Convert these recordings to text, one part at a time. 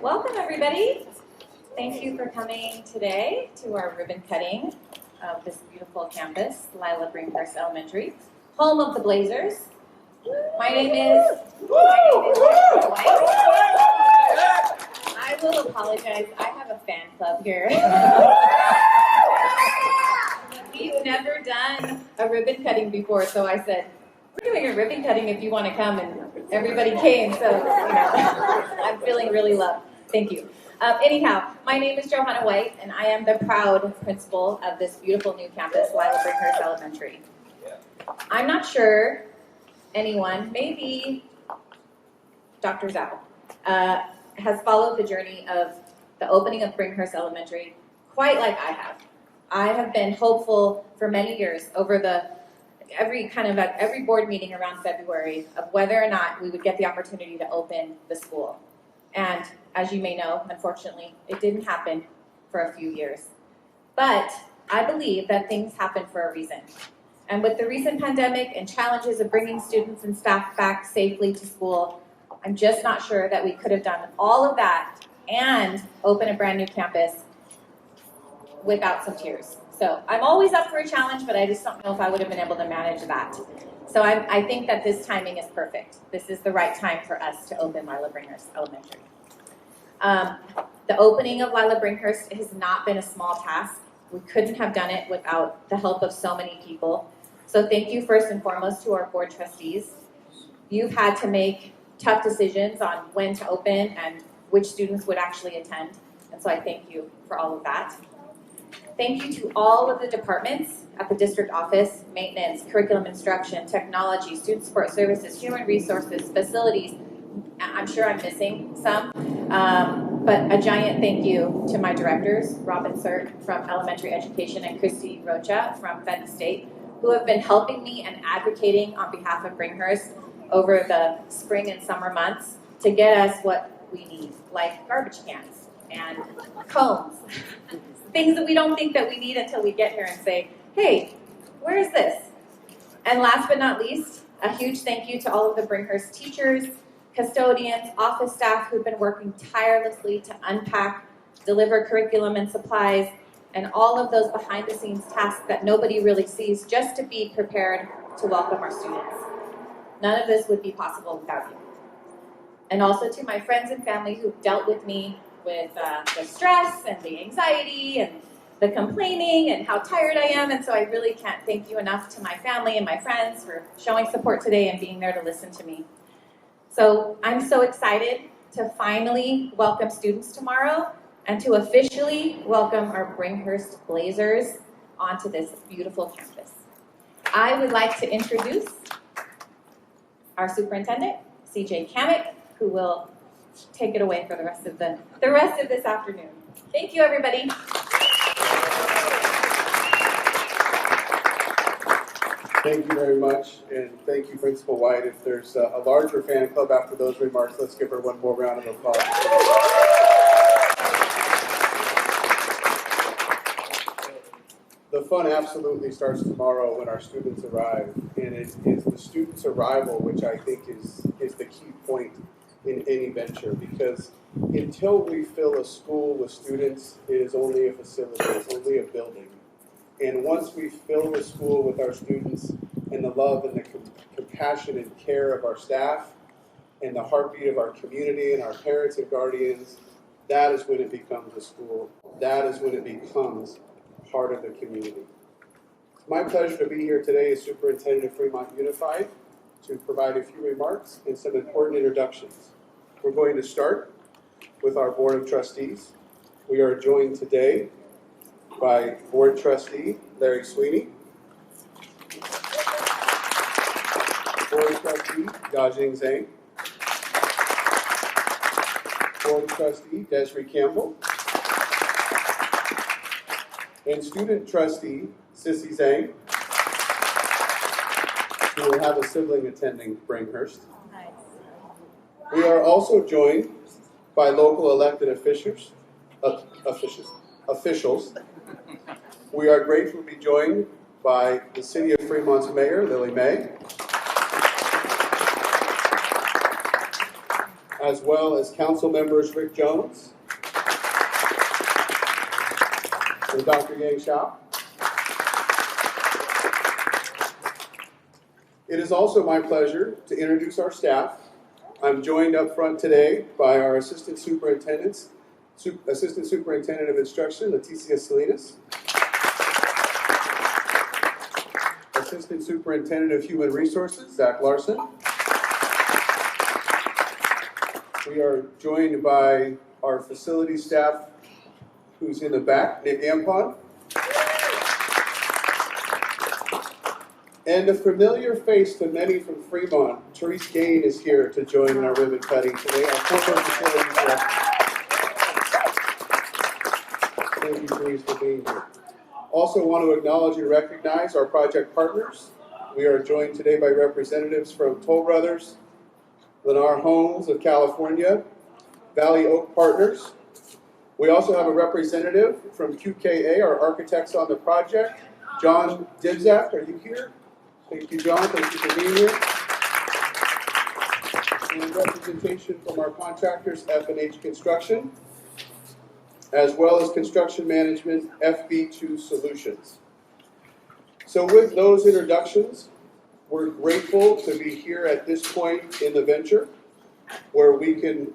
Welcome, everybody. Thank you for coming today to our ribbon cutting of this beautiful campus, Lila Bringhurst Elementary, home of the Blazers. My name is I will apologize. I have a fan club here. We've never done a ribbon cutting before, so I said, we're doing a ribbon cutting if you want to come, and everybody came, so I'm feeling really loved. Thank you. Anyhow, my name is Johanna White, and I am the proud principal of this beautiful new campus, Lila Bringhurst Elementary. I'm not sure anyone, maybe Dr. Zhao, has followed the journey of the opening of Bringhurst Elementary quite like I have. I have been hopeful for many years over at every board meeting around February of whether or not we would get the opportunity to open the school. And as you may know, unfortunately, it didn't happen for a few years. But I believe that things happen for a reason. And with the recent pandemic and challenges of bringing students and staff back safely to school, I'm just not sure that we could have done all of that and open a brand new campus without some tears. So I'm always up for a challenge, but I just don't know if I would have been able to manage that. So I think that this timing is perfect. This is the right time for us to open Lila Bringhurst Elementary. The opening of Lila Bringhurst has not been a small task. We couldn't have done it without the help of so many people. So thank you first and foremost to our board trustees. You've had to make tough decisions on when to open and which students would actually attend. And so I thank you for all of that. Thank you to all of the departments at the district office: maintenance, curriculum instruction, technology, student support services, human resources, facilities. I'm sure I'm missing some, but a giant thank you to my directors, Robin Sirk from Elementary Education and Christy Rocha from Fenton State, who have been helping me and advocating on behalf of Bringhurst over the spring and summer months to get us what we need, like garbage cans and cones. Things that we don't think that we need until we get here and say, hey, where is this? And last but not least, a huge thank you to all of the Bringhurst teachers, custodians, office staff who've been working tirelessly to unpack, deliver curriculum and supplies, and all of those behind-the-scenes tasks that nobody really sees just to be prepared to welcome our students. None of this would be possible without you. And also to my friends and family who've dealt with me with the stress and the anxiety and the complaining and how tired I am. And so I really can't thank you enough to my family and my friends for showing support today and being there to listen to me. So I'm so excited to finally welcome students tomorrow and to officially welcome our Bringhurst Blazers onto this beautiful campus. I would like to introduce our superintendent, CJ Kamek, who will take it away for the rest of this afternoon. Thank you, everybody. Thank you very much, and thank you, Principal White. If there's a larger fan club after those remarks, let's give her one more round of applause. The fun absolutely starts tomorrow when our students arrive, and it is the students' arrival which I think is the key point in any venture, because until we fill a school with students, it is only a facility, it's only a building. And once we fill the school with our students and the love and the compassion and care of our staff and the heartbeat of our community and our parents and guardians, that is when it becomes a school. That is when it becomes part of the community. It's my pleasure to be here today as Superintendent of Fremont Unified to provide a few remarks and some important introductions. We're going to start with our Board of Trustees. We are joined today by Board Trustee Larry Sweeney, Board Trustee Yajing Zhang, Board Trustee Desiree Campbell, and Student Trustee Sissy Zhang, who will have a sibling attending Bringhurst. We are also joined by local elected officials. We are grateful to be joined by the City of Fremont's Mayor, Lily May, as well as council members Rick Jones and Dr. Yang Xiao. It is also my pleasure to introduce our staff. I'm joined up front today by our Assistant Superintendent of Instruction, Leticia Salinas, Assistant Superintendent of Human Resources, Zach Larson. We are joined by our facility staff who's in the back, Nick Ampon. And a familiar face to many from Fremont, Therese Gain is here to join in our ribbon cutting today. Our former facilities director. Thank you, Therese, for being here. Also want to acknowledge and recognize our project partners. We are joined today by representatives from Toll Brothers, Lennar Homes of California, Valley Oak Partners. We also have a representative from QKA, our architects on the project. John Dibzak, are you here? Thank you, John. Thank you for being here. And representation from our contractors, F&H Construction, as well as Construction Management, FB2 Solutions. So with those introductions, we're grateful to be here at this point in the venture, where we can,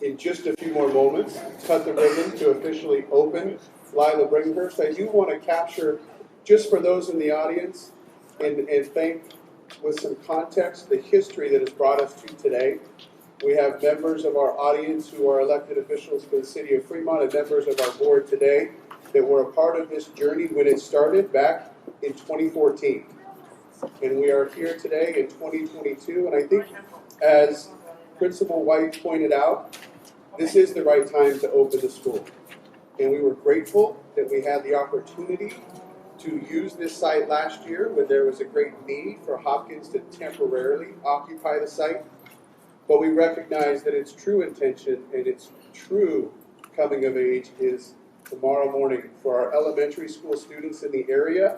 in just a few more moments, cut the ribbon to officially open Lila Bringhurst. I do want to capture, just for those in the audience, and thank, with some context, the history that has brought us to today. We have members of our audience who are elected officials for the city of Fremont and members of our board today that were a part of this journey when it started back in 2014. And we are here today in 2022, and I think, as Principal White pointed out, this is the right time to open the school. And we were grateful that we had the opportunity to use this site last year when there was a great need for Hopkins to temporarily occupy the site. But we recognize that its true intention and its true coming of age is tomorrow morning for our elementary school students in the area,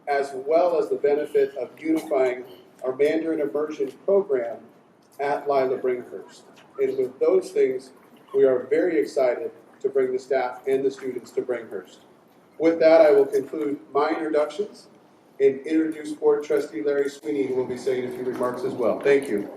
as well as the benefit of unifying our Mandarin Immersion program at Lila Bringhurst. And with those things, we are very excited to bring the staff and the students to Bringhurst. With that, I will conclude my introductions and introduce Board Trustee Larry Sweeney, who will be saying a few remarks as well. Thank you.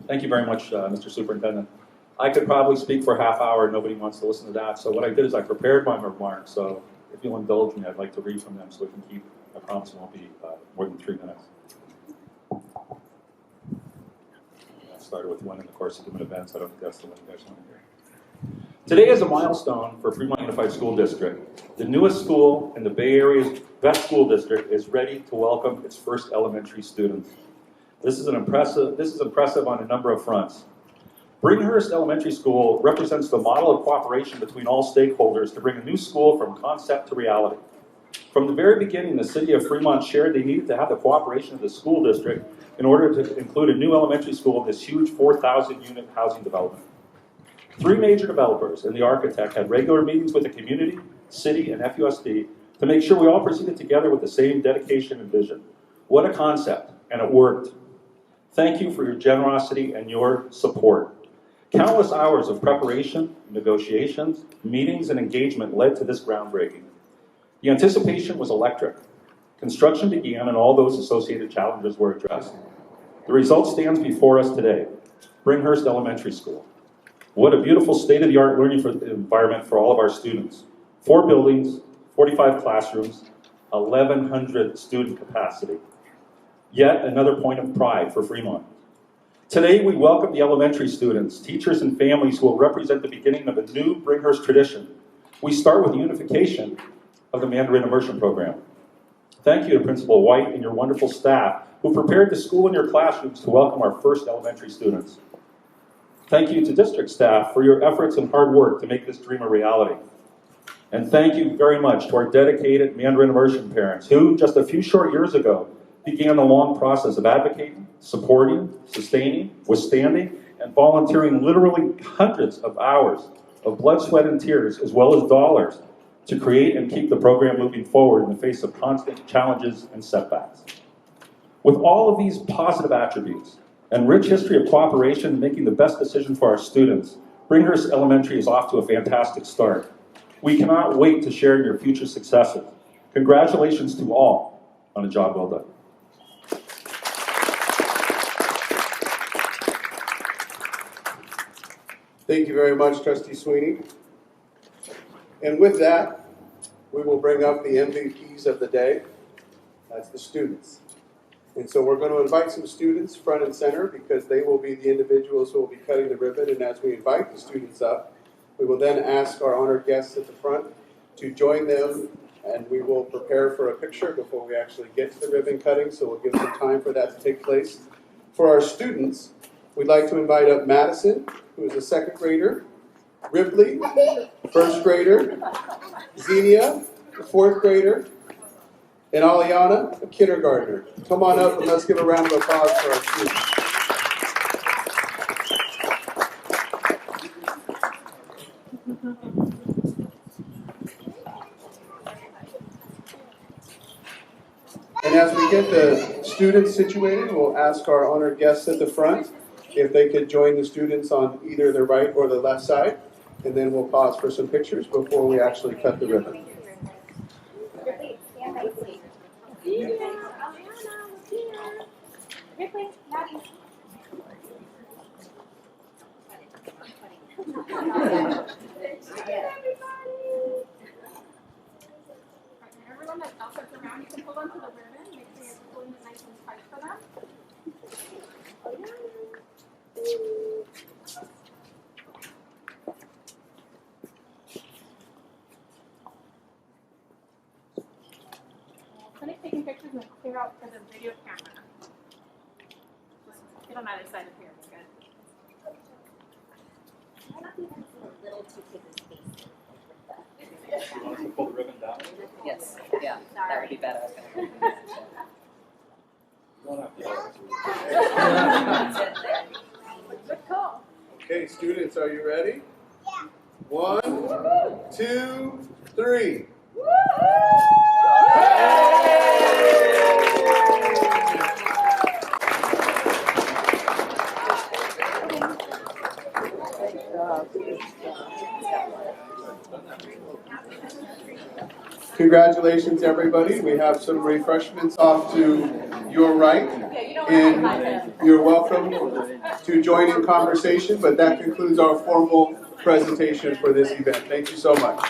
Thank you very much, Mr. Superintendent. I could probably speak for a half hour, nobody wants to listen to that. So what I did is I prepared my remarks. So if you'll indulge me, I'd like to read from them so we can keep, I promise it won't be more than 3 minutes. I started with one in the course of human events. I don't think that's the one you guys want to hear. Today is a milestone for Fremont Unified School District. The newest school in the Bay Area's best school district is ready to welcome its first elementary students. This is impressive on a number of fronts. Bringhurst Elementary School represents the model of cooperation between all stakeholders to bring a new school from concept to reality. From the very beginning, the city of Fremont shared they needed to have the cooperation of the school district in order to include a new elementary school in this huge 4,000-unit housing development. 3 major developers and the architect had regular meetings with the community, city, and FUSD to make sure we all proceeded together with the same dedication and vision. What a concept, and it worked. Thank you for your generosity and your support. Countless hours of preparation, negotiations, meetings, and engagement led to this groundbreaking. The anticipation was electric. Construction began and all those associated challenges were addressed. The result stands before us today, Bringhurst Elementary School. What a beautiful state-of-the-art learning environment for all of our students. 4 buildings, 45 classrooms, 1,100 student capacity. Yet another point of pride for Fremont. Today we welcome the elementary students, teachers, and families who will represent the beginning of a new Bringhurst tradition. We start with the unification of the Mandarin Immersion program. Thank you to Principal White and your wonderful staff who prepared the school and your classrooms to welcome our first elementary students. Thank you to district staff for your efforts and hard work to make this dream a reality. And thank you very much to our dedicated Mandarin Immersion parents who, just a few short years ago, began the long process of advocating, supporting, sustaining, withstanding, and volunteering literally hundreds of hours of blood, sweat, and tears, as well as dollars, to create and keep the program moving forward in the face of constant challenges and setbacks. With all of these positive attributes and rich history of cooperation and making the best decision for our students, Bringhurst Elementary is off to a fantastic start. We cannot wait to share in your future successes. Congratulations to all on a job well done. Thank you very much, Trustee Sweeney. And with that, we will bring up the MVPs of the day. That's the students. And so we're going to invite some students front and center because they will be the individuals who will be cutting the ribbon. And as we invite the students up, we will then ask our honored guests at the front to join them, and we will prepare for a picture before we actually get to the ribbon cutting, so we'll give some time for that to take place. For our students, we'd like to invite up Madison, who is a second grader, Ripley, first grader, Xenia, the fourth grader, and Aliana, a kindergartner. Come on up and let's give a round of applause for our students. And as we get the students situated, we'll ask our honored guests at the front if they could join the students on either the right or the left side, and then we'll pause for some pictures before we actually cut the ribbon. Everyone that's outside around, you can hold on to the ribbon. Make sure you're pulling it nice and tight for them. Finish taking pictures and clear out for the video camera. Just get on either side of here. We're good. You want us to pull the ribbon down? Yes, yeah, that would be better. You don't have to. Good call. Okay, students, are you ready? Yeah. 1, 2, 3. Congratulations, everybody. We have some refreshments off to your right, and you're welcome to join in conversation, but that concludes our formal presentation for this event. Thank you so much.